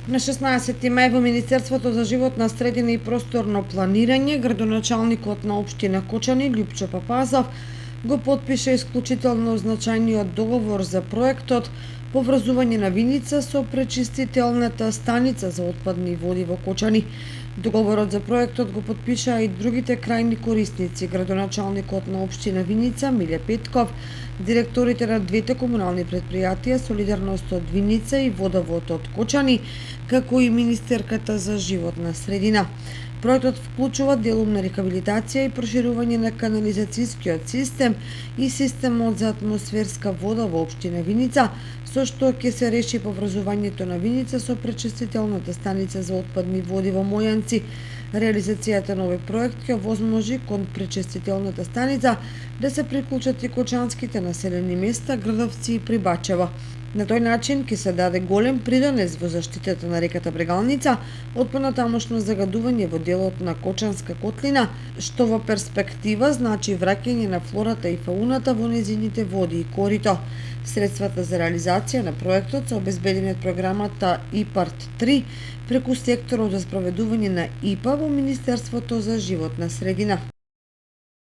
На 16 мај во Министерството за животна средина и просторно планирање, градоначалникот на општина Кочани, Љупчо Папазов, го потпише исклучително значајниот договор за проектот поврзување на Виница со пречистителната станица за отпадни води во Кочани. Договорот за проектот го потпишаа и другите крајни корисници, градоначалникот на општина Виница Миле Петков, директорите на двете комунални претпријатија Солидарност од Виница и Водовод од Кочани, како и Министерката за животна средина. Проектот вклучува делумна рехабилитација и проширување на канализацијскиот систем и системот за атмосферска вода во општина Виница, со што ќе се реши поврзувањето на Виница со пречистителната станица за отпадни води во Мојанци. Реализацијата на овој проект ќе овозможи кон пречистителната станица да се приклучат и кочанските населени места Грдовци и Прибачево. На тој начин ќе се даде голем придонес во заштитата на реката Брегалница од понатамошно загадување во делот на Кочанска котлина, што во перспектива значи враќање на флората и фауната во незините води и корито. Средствата за реализација на проектот се обезбедени од програмата ИПАРТ 3 преку секторот за спроведување на ИПА во Министерството за животна средина.